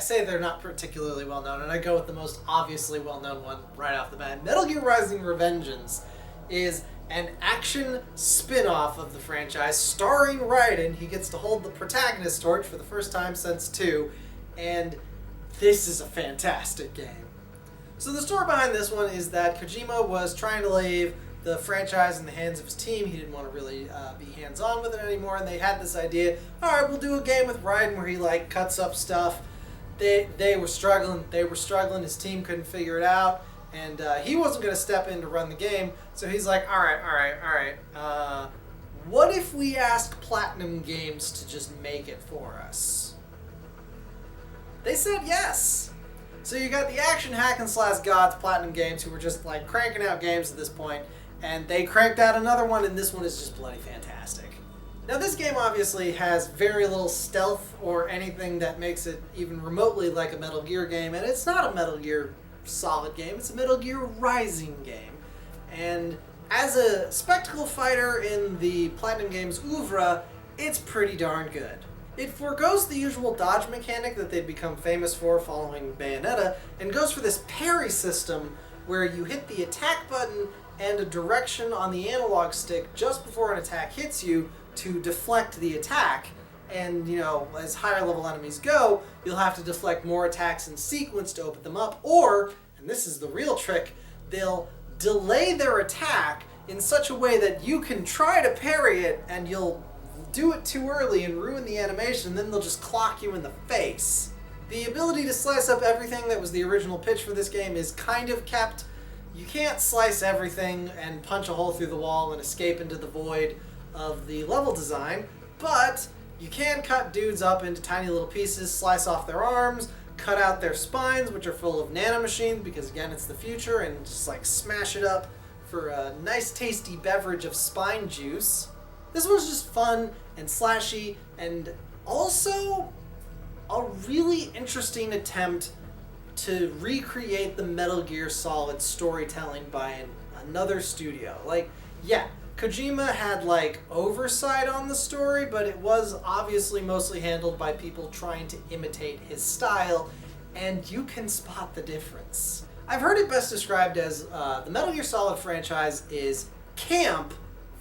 say they're not particularly well known, and I go with the most obviously well known one right off the bat. Metal Gear Rising: Revengeance is an action spin-off of the franchise starring Raiden. He gets to hold the protagonist torch for the first time since 2, and this is a fantastic game. So the story behind this one is that Kojima was trying to leave the franchise in the hands of his team. He didn't want to really be hands-on with it anymore, and they had this idea, alright, we'll do a game with Raiden where he like cuts up stuff. They were struggling, his team couldn't figure it out, and he wasn't going to step in to run the game, so he's like, alright, what if we ask Platinum Games to just make it for us? They said yes! So you got the action hack and slash gods, Platinum Games, who were just like cranking out games at this point, and they cranked out another one, and this one is just bloody fantastic. Now this game obviously has very little stealth or anything that makes it even remotely like a Metal Gear game, and it's not a Metal Gear Solid game, it's a Metal Gear Rising game. And as a spectacle fighter in the Platinum Games oeuvre, it's pretty darn good. It forgoes the usual dodge mechanic that they'd become famous for following Bayonetta, and goes for this parry system where you hit the attack button and a direction on the analog stick just before an attack hits you to deflect the attack. And, you know, as higher level enemies go, you'll have to deflect more attacks in sequence to open them up, or, and this is the real trick, they'll delay their attack in such a way that you can try to parry it and you'll do it too early and ruin the animation, and then they'll just clock you in the face. The ability to slice up everything that was the original pitch for this game is kind of kept. You can't slice everything and punch a hole through the wall and escape into the void of the level design, but you can cut dudes up into tiny little pieces, slice off their arms, cut out their spines, which are full of nanomachines, because again, it's the future, and just like smash it up for a nice tasty beverage of spine juice. This one's just fun and slashy, and also a really interesting attempt to recreate the Metal Gear Solid storytelling by another studio. Like, yeah, Kojima had like oversight on the story, but it was obviously mostly handled by people trying to imitate his style, and you can spot the difference. I've heard it best described as the Metal Gear Solid franchise is camp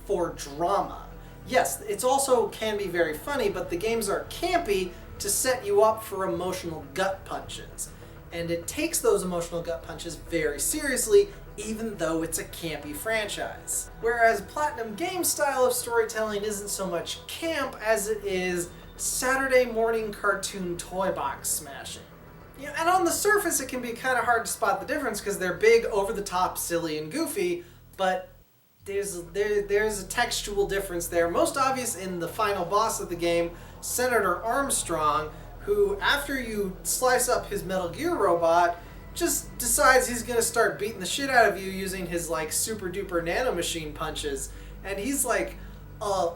for drama. Yes, it's also can be very funny, but the games are campy to set you up for emotional gut punches. And it takes those emotional gut punches very seriously, even though it's a campy franchise. Whereas Platinum Games' style of storytelling isn't so much camp as it is Saturday morning cartoon toy box smashing. You know, and on the surface it can be kind of hard to spot the difference because they're big, over-the-top, silly, and goofy, but there's a textual difference there, most obvious in the final boss of the game, Senator Armstrong, who, after you slice up his Metal Gear robot, just decides he's gonna start beating the shit out of you using his, like, super-duper nanomachine punches. And he's, like, a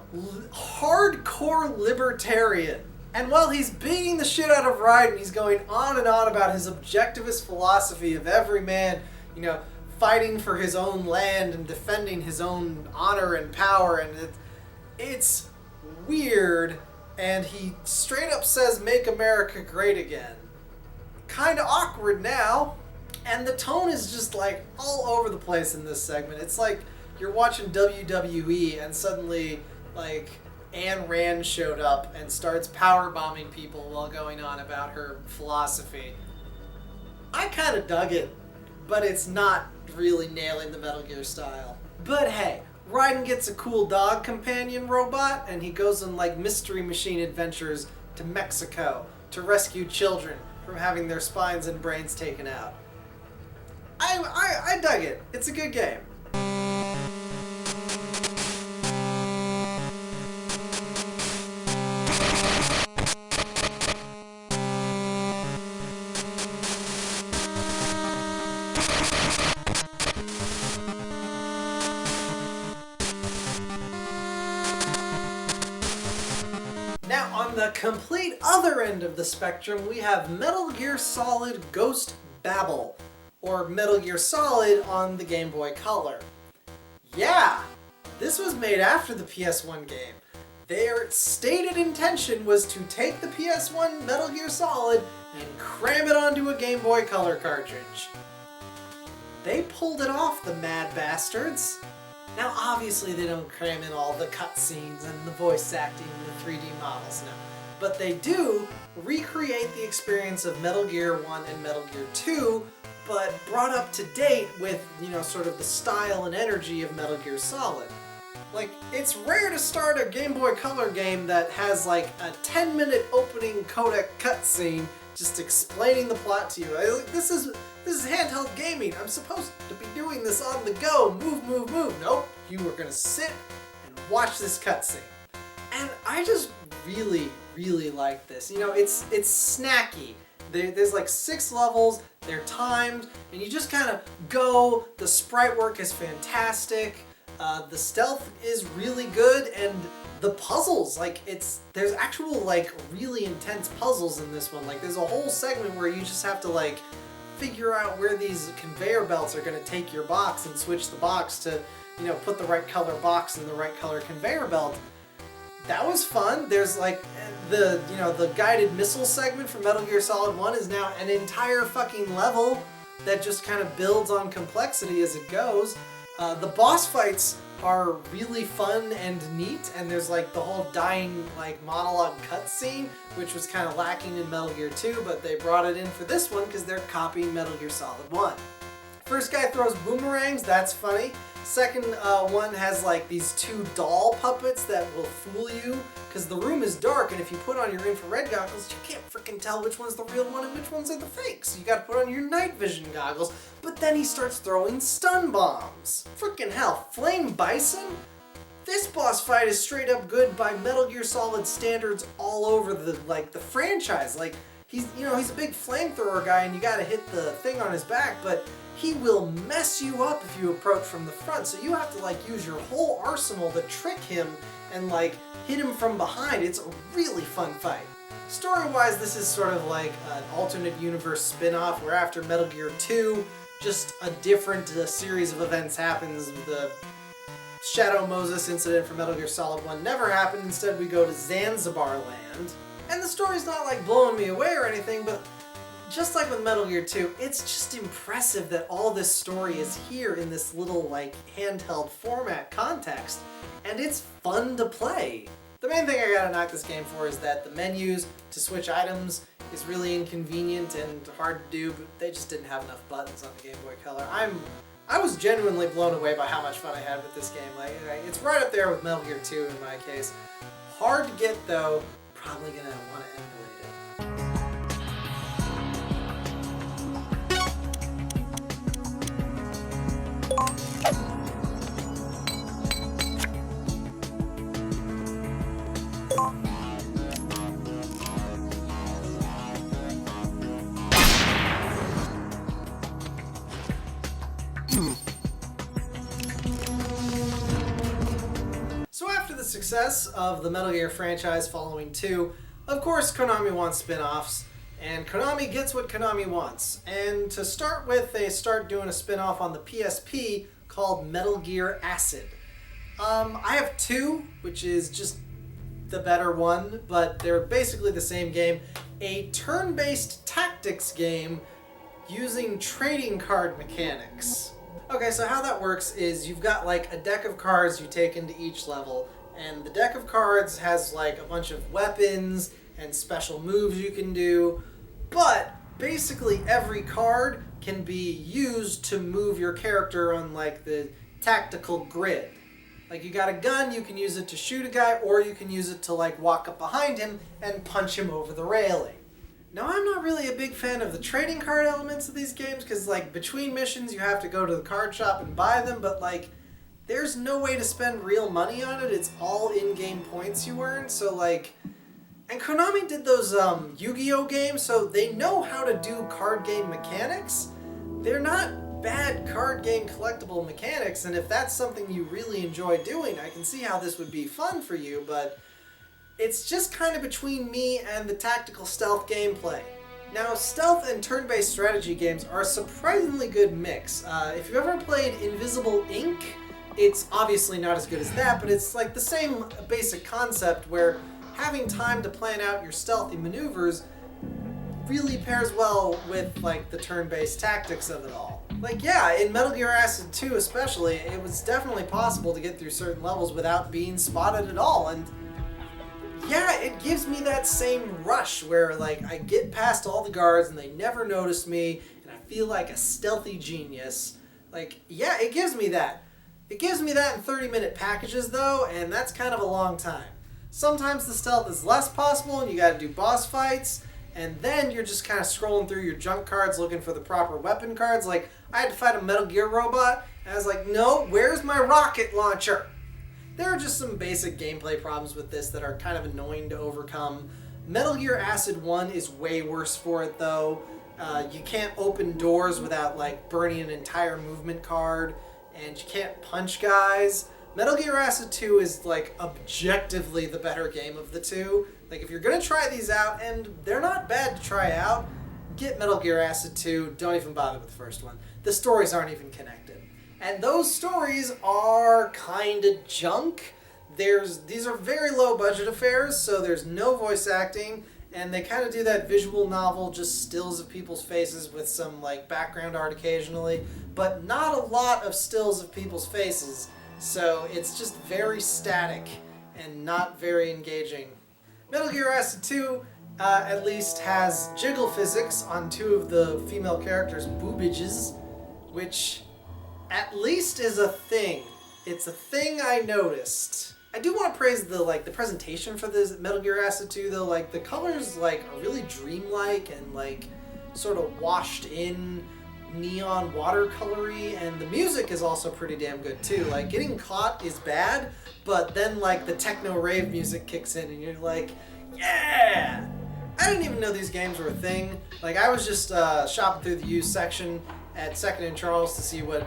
hardcore libertarian. And while he's beating the shit out of Raiden, he's going on and on about his objectivist philosophy of every man, you know, fighting for his own land and defending his own honor and power, and it's weird, and he straight up says, "Make America Great Again." Kinda awkward now, and the tone is just like all over the place in this segment. It's like you're watching WWE and suddenly, like, Ayn Rand showed up and starts power bombing people while going on about her philosophy. I kinda dug it, but it's not really nailing the Metal Gear style. But hey, Raiden gets a cool dog companion robot, and he goes on like mystery machine adventures to Mexico to rescue children from having their spines and brains taken out. I dug it. It's a good game. Now, on the complete other end of the spectrum, we have Metal Gear Solid Ghost Babel, or Metal Gear Solid on the Game Boy Color. Yeah, This was made after the PS1 game. Their stated intention was to take the PS1 Metal Gear Solid and cram it onto a Game Boy Color cartridge. They pulled it off, the mad bastards. Now obviously they don't cram in all the cutscenes and the voice acting and the 3D models now, but they do recreate the experience of Metal Gear 1 and Metal Gear 2, but brought up to date with, you know, sort of the style and energy of Metal Gear Solid. Like, it's rare to start a Game Boy Color game that has like a 10-minute opening codec cutscene just explaining the plot to you. This is handheld gaming. I'm supposed to be doing this on the go. Move, move, move. Nope. You are gonna sit and watch this cutscene. And I just really, really like this. You know, it's snacky. There's like 6 levels, they're timed, and you just kind of go. The sprite work is fantastic. The stealth is really good, and the puzzles, like, there's actual, like, really intense puzzles in this one. Like, there's a whole segment where you just have to, like, figure out where these conveyor belts are going to take your box and switch the box to, you know, put the right color box in the right color conveyor belt. That was fun. There's, like, the guided missile segment from Metal Gear Solid 1 is now an entire fucking level that just kind of builds on complexity as it goes. The boss fights are really fun and neat, and there's like the whole dying like monologue cutscene, which was kind of lacking in Metal Gear 2, but they brought it in for this one because they're copying Metal Gear Solid 1. First guy throws boomerangs, that's funny. Second one has like these 2 doll puppets that will fool you because the room is dark, and if you put on your infrared goggles, you can't freaking tell which one's the real one and which ones are the fakes. So you gotta put on your night vision goggles, but then he starts throwing stun bombs. Freaking hell, Flame Bison? This boss fight is straight up good by Metal Gear Solid standards all over the franchise. Like, he's a big flamethrower guy and you gotta hit the thing on his back, but he will mess you up if you approach from the front, so you have to like use your whole arsenal to trick him and like hit him from behind. It's a really fun fight. Story-wise, this is sort of like an alternate universe spin-off where after Metal Gear 2, just a different series of events happens. The Shadow Moses incident from Metal Gear Solid 1 never happened. Instead, we go to Zanzibar Land. And the story's not like blowing me away or anything, but just like with Metal Gear 2, it's just impressive that all this story is here in this little like handheld format context, and it's fun to play. The main thing I gotta knock this game for is that the menus to switch items is really inconvenient and hard to do, but they just didn't have enough buttons on the Game Boy Color. I was genuinely blown away by how much fun I had with this game. Like, it's right up there with Metal Gear 2 in my case. Hard to get though, probably gonna want to emulate it. So after the success of the Metal Gear franchise following 2, of course Konami wants spin-offs, and Konami gets what Konami wants. And to start with, they start doing a spin-off on the PSP called Metal Gear Acid. I have 2, which is just the better one, but they're basically the same game. A turn-based tactics game using trading card mechanics. Okay, so how that works is you've got like a deck of cards you take into each level, and the deck of cards has like a bunch of weapons and special moves you can do, but basically every card can be used to move your character on like the tactical grid. Like, you got a gun, you can use it to shoot a guy, or you can use it to like walk up behind him and punch him over the railing. Now, I'm not really a big fan of the trading card elements of these games, because like between missions you have to go to the card shop and buy them, but like there's no way to spend real money on it. It's all in-game points you earn, so like... And Konami did those Yu-Gi-Oh games, so they know how to do card game mechanics. They're not bad card game collectible mechanics, and if that's something you really enjoy doing, I can see how this would be fun for you, but it's just kind of between me and the tactical stealth gameplay. Now, stealth and turn-based strategy games are a surprisingly good mix. If you've ever played Invisible Ink, It's obviously not as good as that, but it's like the same basic concept where having time to plan out your stealthy maneuvers really pairs well with like the turn-based tactics of it all. Like, yeah, in Metal Gear Acid 2 especially, it was definitely possible to get through certain levels without being spotted at all, and yeah, it gives me that same rush where like I get past all the guards and they never notice me and I feel like a stealthy genius. Like, yeah, it gives me that. It gives me that in 30-minute packages though, and that's kind of a long time. Sometimes the stealth is less possible and you gotta do boss fights, and then you're just kind of scrolling through your junk cards looking for the proper weapon cards. Like, I had to fight a Metal Gear robot, and I was like, no, where's my rocket launcher? There are just some basic gameplay problems with this that are kind of annoying to overcome. Metal Gear Acid 1 is way worse for it, though. You can't open doors without, like, burning an entire movement card, and you can't punch guys. Metal Gear Acid 2 is, like, objectively the better game of the two. Like, if you're gonna try these out, and they're not bad to try out, get Metal Gear Acid 2, don't even bother with the first one. The stories aren't even connected. And those stories are kinda junk. These are very low budget affairs, so there's no voice acting, and they kind of do that visual novel, just stills of people's faces with some like background art occasionally, but not a lot of stills of people's faces, so it's just very static and not very engaging. Metal Gear Acid 2 at least has jiggle physics on two of the female characters' boobages, which at least is a thing. It's a thing I noticed. I do want to praise the presentation for this Metal Gear Acid 2 though. Like, the colors like are really dreamlike and like sort of washed in neon watercolory, and the music is also pretty damn good too. Like, getting caught is bad, but then like the techno rave music kicks in and you're like, yeah! I didn't even know these games were a thing. Like, I was just shopping through the used section at 2nd and Charles to see what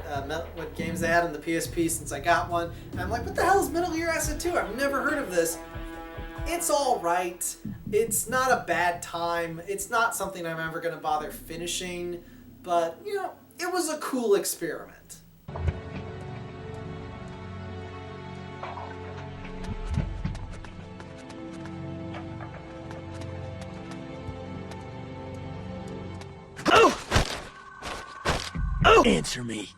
games they had on the PSP since I got one. And I'm like, what the hell is Metal Gear Acid 2? I've never heard of this. It's alright. It's not a bad time. It's not something I'm ever going to bother finishing. But, you know, it was a cool experiment. Oh! Answer me.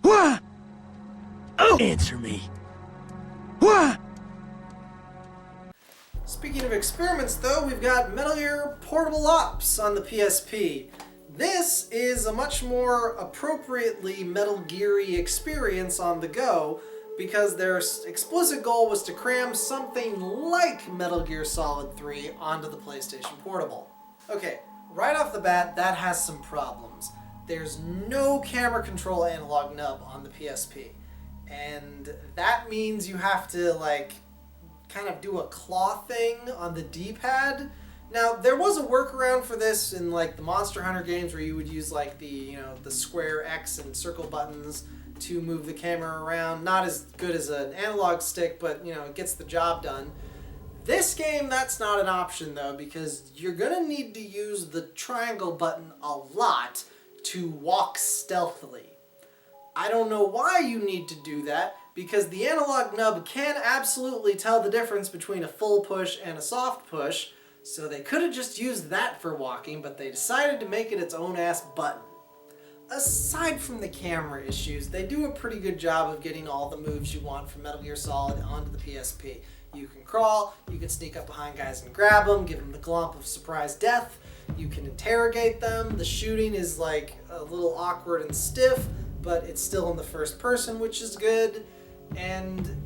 What? Oh! Answer me. What? Speaking of experiments, though, we've got Metal Gear Portable Ops on the PSP. This is a much more appropriately Metal Gear-y experience on the go, because their explicit goal was to cram something like Metal Gear Solid 3 onto the PlayStation Portable. Okay, right off the bat, that has some problems. There's no camera control analog nub on the PSP, and that means you have to, like, kind of do a claw thing on the D-pad. Now, there was a workaround for this in, like, the Monster Hunter games where you would use, like, the square X and circle buttons to move the camera around. Not as good as an analog stick, but, it gets the job done. This game, that's not an option, though, because you're gonna need to use the triangle button a lot to walk stealthily. I don't know why you need to do that, because the analog nub can absolutely tell the difference between a full push and a soft push, so they could have just used that for walking, but they decided to make it its own ass button. Aside from the camera issues, they do a pretty good job of getting all the moves you want from Metal Gear Solid onto the PSP. You can crawl, you can sneak up behind guys and grab them, give them the glomp of surprise death, you can interrogate them. The shooting is like a little awkward and stiff, but it's still in the first person, which is good, and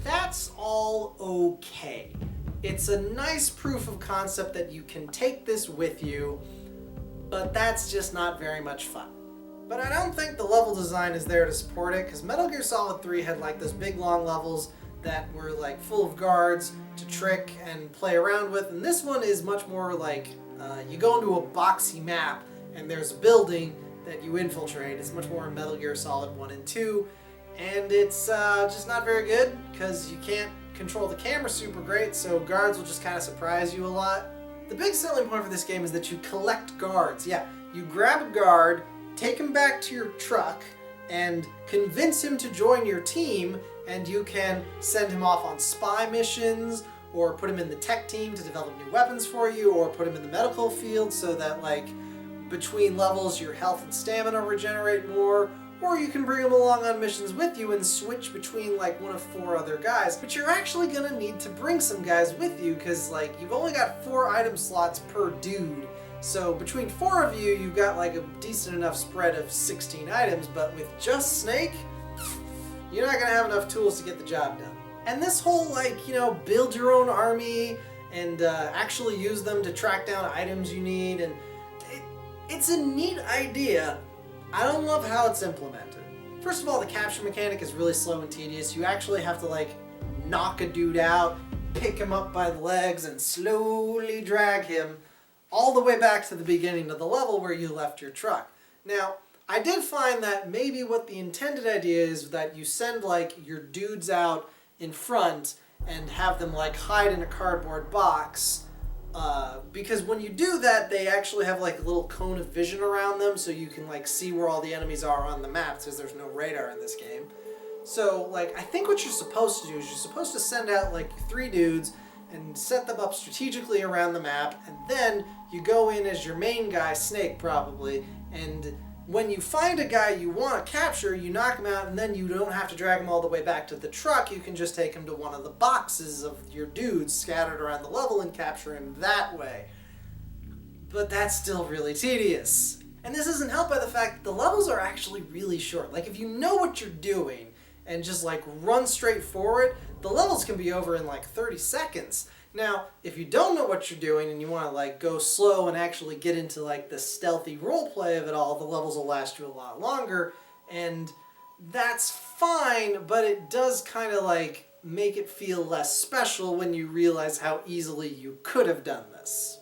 that's all okay. It's a nice proof of concept that you can take this with you, but that's just not very much fun. But I don't think the level design is there to support it, because Metal Gear Solid 3 had like those big long levels that were like full of guards to trick and play around with, and this one is much more like you go into a boxy map and there's a building that you infiltrate. It's much more Metal Gear Solid 1 and 2, and it's just not very good because you can't control the camera super great, so guards will just kind of surprise you a lot. The big selling point for this game is that you collect guards. Yeah, you grab a guard, take him back to your truck, and convince him to join your team, and you can send him off on spy missions, or put him in the tech team to develop new weapons for you, or put him in the medical field so that, like, between levels your health and stamina regenerate more, or you can bring him along on missions with you and switch between, like, one of 4 other guys. But you're actually gonna need to bring some guys with you, because, like, you've only got 4 item slots per dude. So between 4 of you, you've got, like, a decent enough spread of 16 items, but with just Snake, you're not gonna have enough tools to get the job done. And this whole, like, you know, build your own army and actually use them to track down items you need, and it's a neat idea. I don't love how it's implemented. First of all, the capture mechanic is really slow and tedious. You actually have to, like, knock a dude out, pick him up by the legs, and slowly drag him all the way back to the beginning of the level where you left your truck. Now, I did find that maybe what the intended idea is that you send, like, your dudes out in front and have them, like, hide in a cardboard box, because when you do that, they actually have, like, a little cone of vision around them, so you can, like, see where all the enemies are on the map, because there's no radar in this game. So, like, I think what you're supposed to do is you're supposed to send out, like, 3 dudes and set them up strategically around the map, and then you go in as your main guy, Snake probably, and when you find a guy you want to capture, you knock him out, and then you don't have to drag him all the way back to the truck. You can just take him to one of the boxes of your dudes scattered around the level and capture him that way. But that's still really tedious. And this isn't helped by the fact that the levels are actually really short. Like, if you know what you're doing and just, like, run straight for it, the levels can be over in, like, 30 seconds. Now, if you don't know what you're doing and you want to, like, go slow and actually get into, like, the stealthy roleplay of it all, the levels will last you a lot longer, and that's fine, but it does kind of, like, make it feel less special when you realize how easily you could have done this.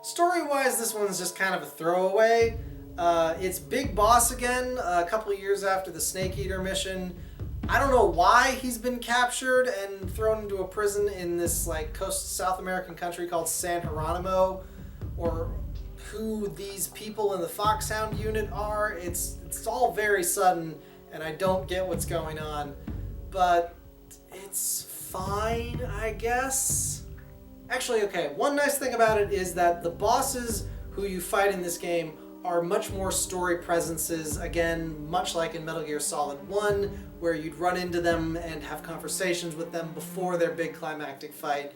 Story-wise, this one's just kind of a throwaway. It's Big Boss again, a couple of years after the Snake Eater mission. I don't know why he's been captured and thrown into a prison in this, like, South American country called San Geronimo, or who these people in the Foxhound unit are. It's all very sudden, and I don't get what's going on, but it's fine, I guess. Actually, okay, one nice thing about it is that the bosses who you fight in this game are much more story presences, again, much like in Metal Gear Solid 1, where you'd run into them and have conversations with them before their big climactic fight.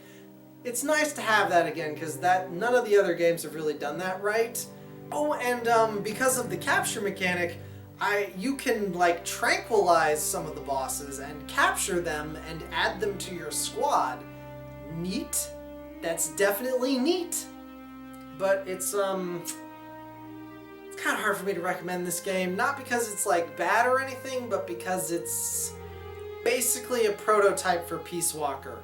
It's nice to have that again, because none of the other games have really done that right. Oh, and because of the capture mechanic, you can, like, tranquilize some of the bosses and capture them and add them to your squad. Neat. That's definitely neat. But it's kind of hard for me to recommend this game, not because it's, like, bad or anything, but because it's basically a prototype for Peace Walker.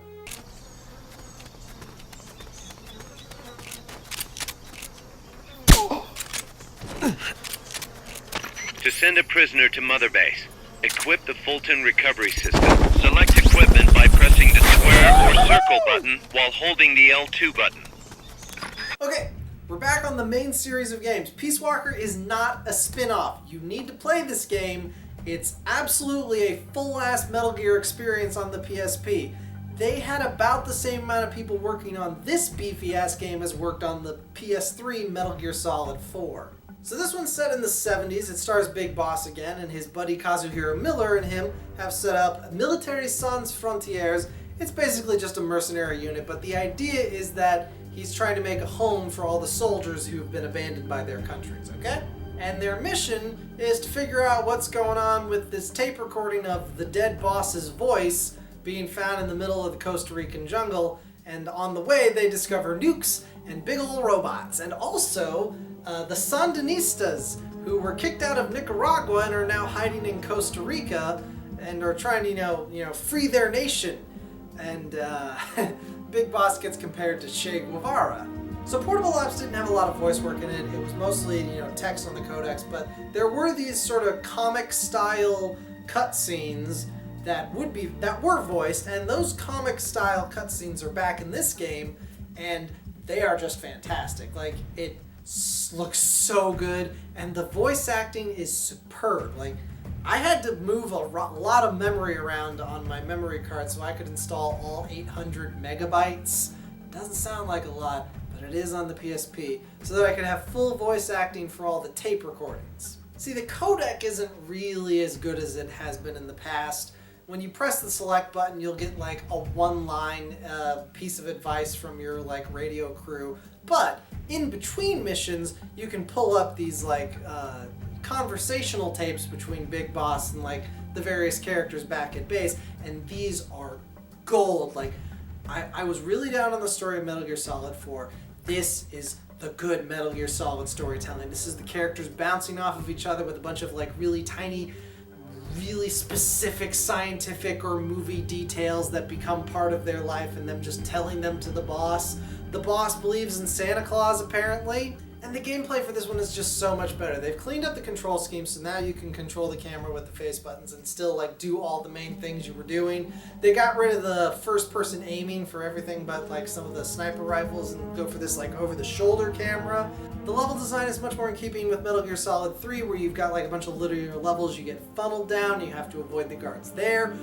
To send a prisoner to Mother Base, equip the Fulton recovery system. Select equipment by pressing the square or circle button while holding the L2 button. Okay. We're back on the main series of games. Peace Walker is not a spin-off. You need to play this game. It's absolutely a full-ass Metal Gear experience on the PSP. They had about the same amount of people working on this beefy-ass game as worked on the PS3 Metal Gear Solid 4. So this one's set in the 70s. It stars Big Boss again, and his buddy Kazuhiro Miller and him have set up Militaire Sans Frontières. It's basically just a mercenary unit, but the idea is that he's trying to make a home for all the soldiers who've been abandoned by their countries, okay? And their mission is to figure out what's going on with this tape recording of the dead boss's voice being found in the middle of the Costa Rican jungle, and on the way they discover nukes and big ol' robots, and also the Sandinistas, who were kicked out of Nicaragua and are now hiding in Costa Rica and are trying to, you know, free their nation. And Big Boss gets compared to Che Guevara. So Portable Ops didn't have a lot of voice work in it. It was mostly, you know, text on the codecs, but there were these sort of comic-style cutscenes that were voiced, and those comic-style cutscenes are back in this game, and they are just fantastic. Like, it looks so good, and the voice acting is superb. Like, I had to move a lot of memory around on my memory card so I could install all 800 megabytes. It doesn't sound like a lot, but it is on the PSP, so that I could have full voice acting for all the tape recordings. See, the codec isn't really as good as it has been in the past. When you press the select button, you'll get like a one-line piece of advice from your like radio crew, but in between missions, you can pull up these like conversational tapes between Big Boss and like the various characters back at base, and these are gold. Like, I was really down on the story of Metal Gear Solid 4. This is the good Metal Gear Solid storytelling. This is the characters bouncing off of each other with a bunch of like really tiny, really specific scientific or movie details that become part of their life, and them just telling them to the boss. The boss believes in Santa Claus, apparently. And the gameplay for this one is just so much better. They've cleaned up the control scheme, so now you can control the camera with the face buttons and still like do all the main things you were doing. They got rid of the first-person aiming for everything but like some of the sniper rifles and go for this like over-the-shoulder camera. The level design is much more in keeping with Metal Gear Solid 3, where you've got like a bunch of linear levels you get funneled down, you have to avoid the guards there.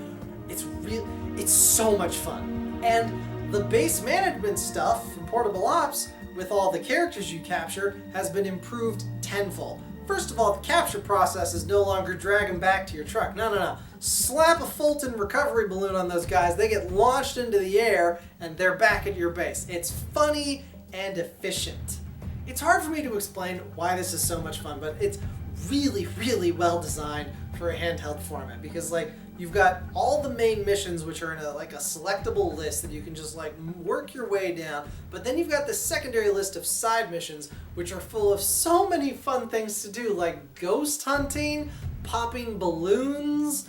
It's so much fun. And the base management stuff from Portable Ops with all the characters you capture has been improved tenfold. First of all, the capture process is no longer drag them back to your truck. No. Slap a Fulton recovery balloon on those guys, they get launched into the air, and they're back at your base. It's funny and efficient. It's hard for me to explain why this is so much fun, but it's really, really well designed for a handheld format, because like you've got all the main missions, which are in a selectable list that you can just like work your way down, but then you've got the secondary list of side missions, which are full of so many fun things to do, like ghost hunting, popping balloons,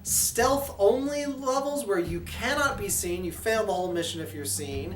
stealth only levels where you cannot be seen. You fail the whole mission if you're seen.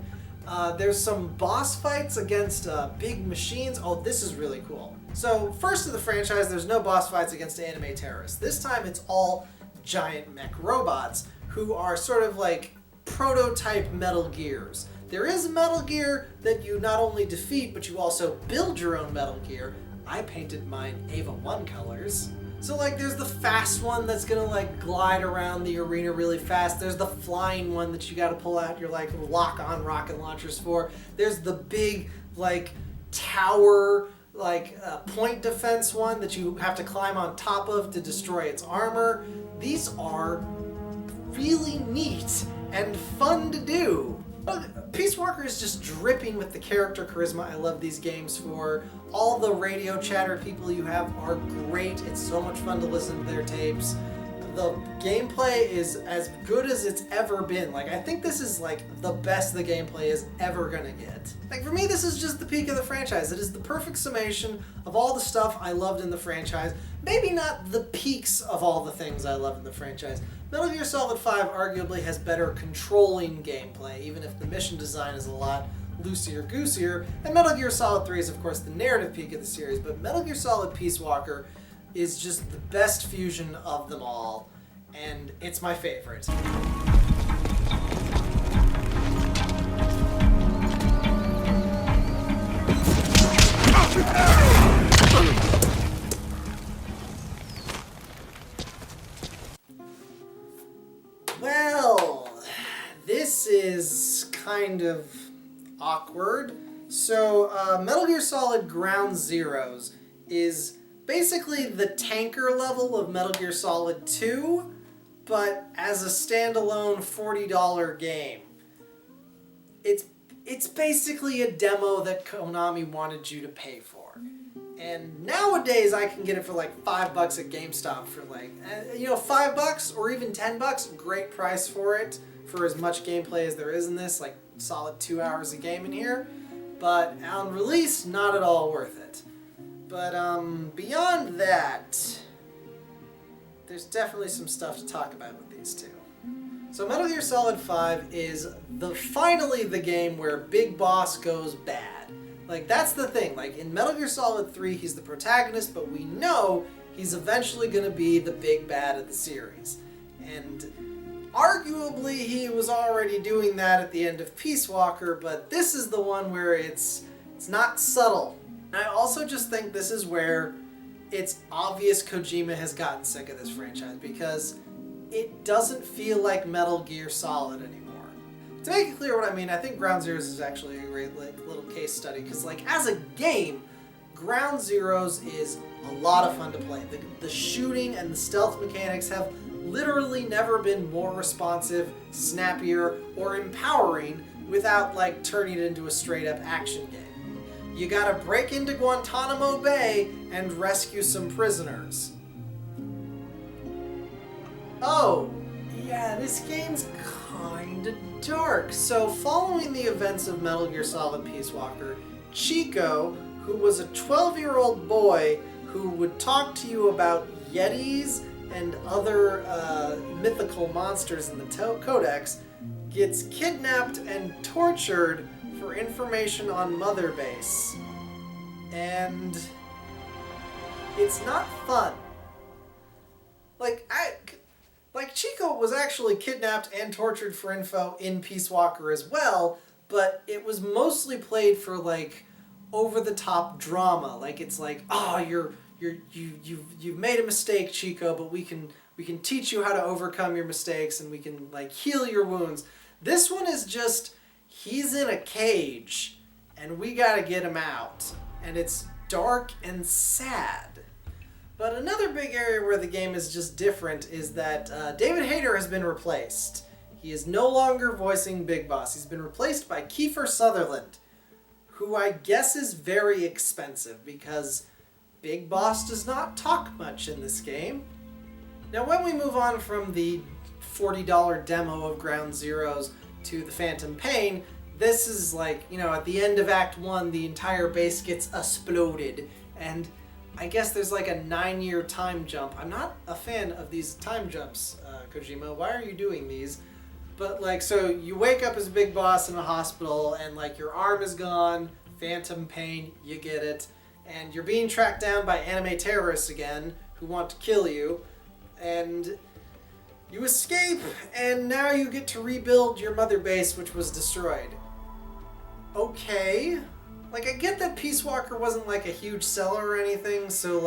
There's some boss fights against big machines. Oh, this is really cool. So first of the franchise, there's no boss fights against anime terrorists. This time it's all giant mech robots who are sort of like prototype Metal Gears. There is a Metal Gear that you not only defeat, but you also build your own Metal Gear. I painted mine Ava 1 colors. So like there's the fast one that's gonna like glide around the arena really fast. There's the flying one that you gotta pull out your like lock-on rocket launchers for. There's the big like tower point defense one that you have to climb on top of to destroy its armor. These are really neat and fun to do. Peace Walker is just dripping with the character charisma I love these games for. All the radio chatter people you have are great. It's so much fun to listen to their tapes. The gameplay is as good as it's ever been. Like, I think this is like the best the gameplay is ever gonna get. Like, for me, this is just the peak of the franchise. It is the perfect summation of all the stuff I loved in the franchise. Maybe not the peaks of all the things I loved in the franchise. Metal Gear Solid 5 arguably has better controlling gameplay, even if the mission design is a lot loosier-goosier. And Metal Gear Solid 3 is, of course, the narrative peak of the series, but Metal Gear Solid Peace Walker is just the best fusion of them all, and it's my favorite. Well, this is kind of awkward. So, Metal Gear Solid Ground Zeroes is basically the tanker level of Metal Gear Solid 2, but as a standalone $40 game. It's basically a demo that Konami wanted you to pay for. And nowadays I can get it for like $5 at GameStop for like, $5 or even $10, great price for it, for as much gameplay as there is in this, like solid 2 hours of game in here. But on release, not at all worth it. But beyond that, there's definitely some stuff to talk about with these two. So Metal Gear Solid 5 is finally the game where Big Boss goes bad. Like, that's the thing. Like, in Metal Gear Solid 3, he's the protagonist, but we know he's eventually going to be the big bad of the series. And arguably, he was already doing that at the end of Peace Walker, but this is the one where it's not subtle. And I also just think this is where it's obvious Kojima has gotten sick of this franchise because it doesn't feel like Metal Gear Solid anymore. To make it clear what I mean, I think Ground Zeroes is actually a great little case study because as a game, Ground Zeroes is a lot of fun to play. The shooting and the stealth mechanics have literally never been more responsive, snappier, or empowering without turning it into a straight up action game. You gotta break into Guantanamo Bay and rescue some prisoners. Oh, yeah, this game's kinda dark. So, following the events of Metal Gear Solid Peace Walker, Chico, who was a 12-year-old boy who would talk to you about Yetis and other mythical monsters in the Codex, gets kidnapped and tortured for information on Mother Base. And it's not fun. Chico was actually kidnapped and tortured for info in Peace Walker as well, but it was mostly played for over-the-top drama. You've made a mistake, Chico, but we can teach you how to overcome your mistakes and we can heal your wounds. This one is just, he's in a cage and we gotta get him out. And it's dark and sad. But another big area where the game is just different is that David Hayter has been replaced. He is no longer voicing Big Boss. He's been replaced by Kiefer Sutherland, who I guess is very expensive because Big Boss does not talk much in this game. Now when we move on from the $40 demo of Ground Zeroes to the Phantom Pain, this is at the end of Act 1, the entire base gets exploded, and I guess there's a 9-year time jump. I'm not a fan of these time jumps, Kojima. Why are you doing these? But so you wake up as Big Boss in a hospital and your arm is gone, Phantom Pain, you get it, and you're being tracked down by anime terrorists again who want to kill you, and you escape, and now you get to rebuild your mother base, which was destroyed. Okay. I get that Peace Walker wasn't a huge seller or anything, so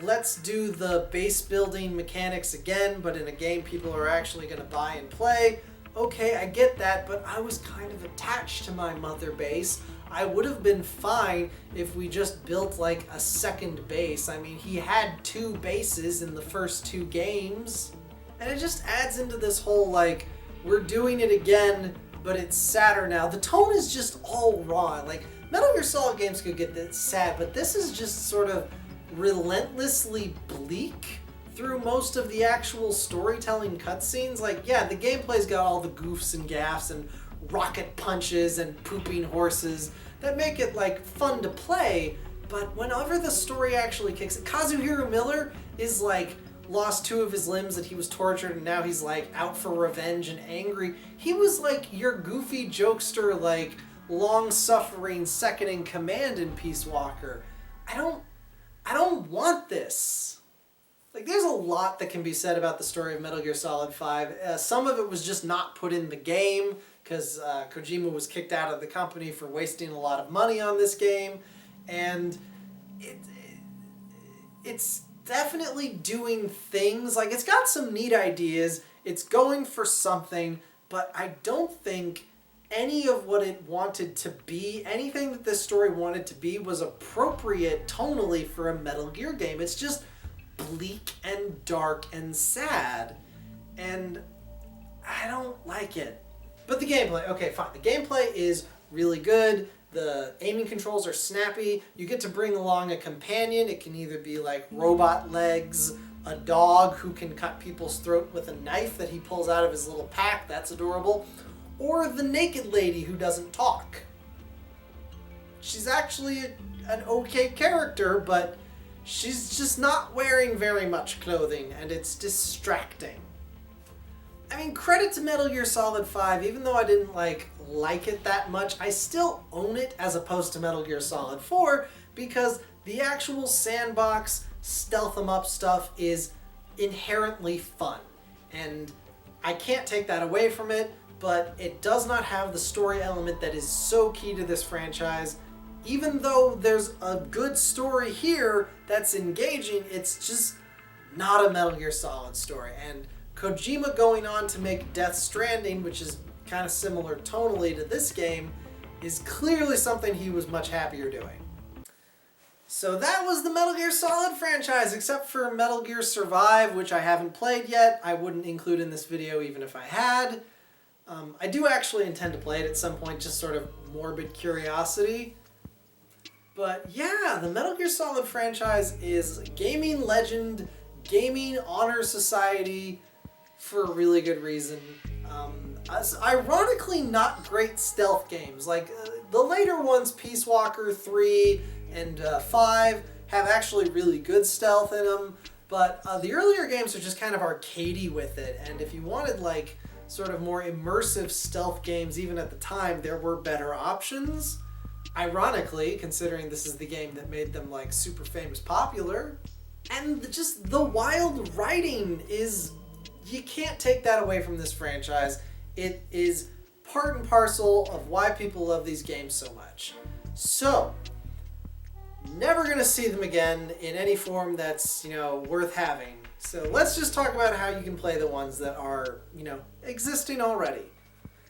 let's do the base building mechanics again, but in a game people are actually going to buy and play. Okay, I get that, but I was kind of attached to my mother base. I would have been fine if we just built a second base. I mean, he had 2 bases in the first 2 games. And it just adds into this whole we're doing it again, but it's sadder now. The tone is just all wrong. Metal Gear Solid games could get this sad, but this is just sort of relentlessly bleak through most of the actual storytelling cutscenes. Yeah, the gameplay's got all the goofs and gaffs and rocket punches and pooping horses that make it fun to play, but whenever the story actually kicks in, Kazuhiro Miller is lost 2 of his limbs that he was tortured and now he's out for revenge and angry. He was your goofy jokester, long-suffering second in command in Peace Walker. I don't want this. There's a lot that can be said about the story of Metal Gear Solid 5. Some of it was just not put in the game because Kojima was kicked out of the company for wasting a lot of money on this game, and it's definitely doing things. It's got some neat ideas, it's going for something, but I don't think any of what it wanted to be, anything that this story wanted to be, was appropriate tonally for a Metal Gear game. It's just bleak and dark and sad, and I don't like it. But the gameplay, okay, fine. The gameplay is really good. The aiming controls are snappy. You get to bring along a companion. It can either be robot legs, a dog who can cut people's throat with a knife that he pulls out of his little pack. That's adorable. Or the naked lady who doesn't talk. She's actually an okay character, but she's just not wearing very much clothing, and it's distracting. I mean, credit to Metal Gear Solid 5, even though I didn't like it that much, I still own it as opposed to Metal Gear Solid 4, because the actual sandbox, stealth 'em up stuff is inherently fun. And I can't take that away from it, but it does not have the story element that is so key to this franchise. even though there's a good story here that's engaging, it's just not a Metal Gear Solid story. And Kojima going on to make Death Stranding, which is kind of similar tonally to this game, is clearly something he was much happier doing. So that was the Metal Gear Solid franchise, except for Metal Gear Survive, which I haven't played yet. I wouldn't include in this video even if I had. I do actually intend to play it at some point, just sort of morbid curiosity. But yeah, the Metal Gear Solid franchise is gaming legend, gaming honor society for a really good reason. Ironically, not great stealth games. Like, the later ones, Peace Walker 3 and 5, have actually really good stealth in them, but the earlier games are just kind of arcadey with it, and if you wanted, like, sort of more immersive stealth games, even at the time, there were better options. Ironically, considering this is the game that made them, like, super famous popular. And just the wild writing is... you can't take that away from this franchise. It is part and parcel of why people love these games so much. So, never gonna see them again in any form that's, worth having. So let's just talk about how you can play the ones that are, existing already.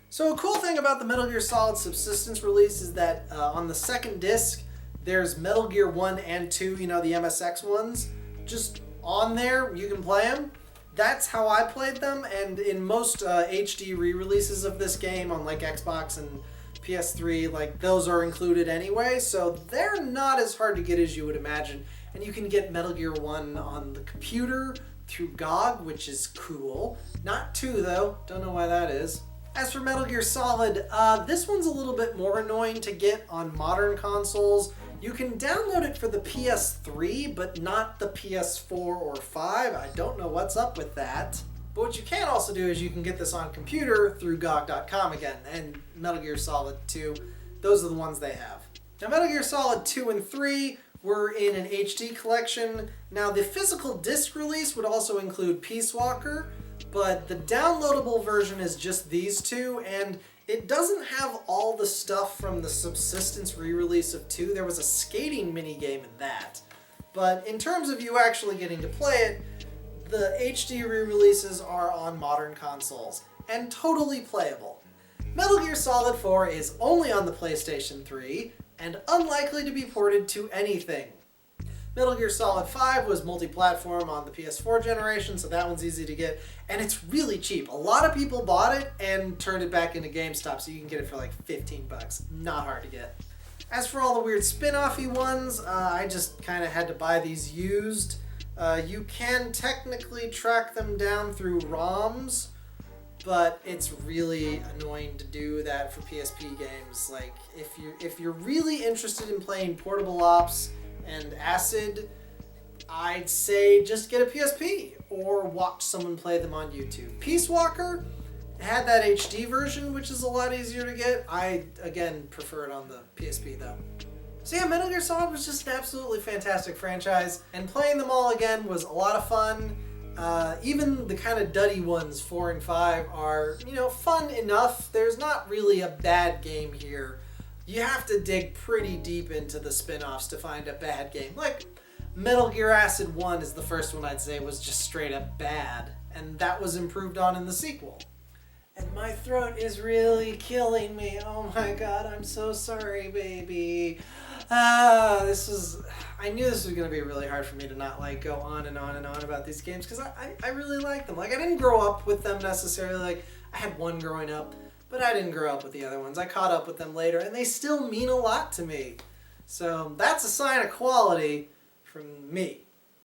So a cool thing about the Metal Gear Solid Subsistence release is that on the second disc, there's Metal Gear 1 and 2, the MSX ones, just on there, you can play them. That's how I played them, and in most HD re-releases of this game on like Xbox and PS3, like those are included anyway, so they're not as hard to get as you would imagine. And you can get Metal Gear 1 on the computer through GOG, which is cool. Not 2 though, don't know why that is. As for Metal Gear Solid, this one's a little bit more annoying to get on modern consoles. You can download it for the PS3, but not the PS4 or 5. I don't know what's up with that. But what you can also do is you can get this on computer through GOG.com again, and Metal Gear Solid 2, those are the ones they have. Now Metal Gear Solid 2 and 3 were in an HD collection. Now the physical disc release would also include Peace Walker, but the downloadable version is just these two, and it doesn't have all the stuff from the Subsistence re-release of 2. There was a skating minigame in that. But in terms of you actually getting to play it, the HD re-releases are on modern consoles, and totally playable. Metal Gear Solid 4 is only on the PlayStation 3, and unlikely to be ported to anything. Metal Gear Solid 5 was multi-platform on the PS4 generation, so that one's easy to get, and it's really cheap. A lot of people bought it and turned it back into GameStop, so you can get it for like $15. Not hard to get. As for all the weird spin-offy ones, I just kind of had to buy these used. You can technically track them down through ROMs, but it's really annoying to do that for PSP games. Like, if you're really interested in playing Portable Ops and Acid, I'd say just get a PSP or watch someone play them on YouTube. Peace Walker had that HD version, which is a lot easier to get. I, again, prefer it on the PSP though. So yeah, Metal Gear Solid was just an absolutely fantastic franchise, and playing them all again was a lot of fun. Even the kind of duddy ones, 4 and 5, are, fun enough. There's not really a bad game here. You have to dig pretty deep into the spin-offs to find a bad game. Like, Metal Gear Acid 1 is the first one I'd say was just straight up bad, and that was improved on in the sequel. And my throat is really killing me. Oh my god, I'm so sorry, baby. I knew this was going to be really hard for me to not, go on and on and on about these games, because I really like them. I didn't grow up with them necessarily. I had one growing up, but I didn't grow up with the other ones. I caught up with them later, and they still mean a lot to me. So that's a sign of quality from me.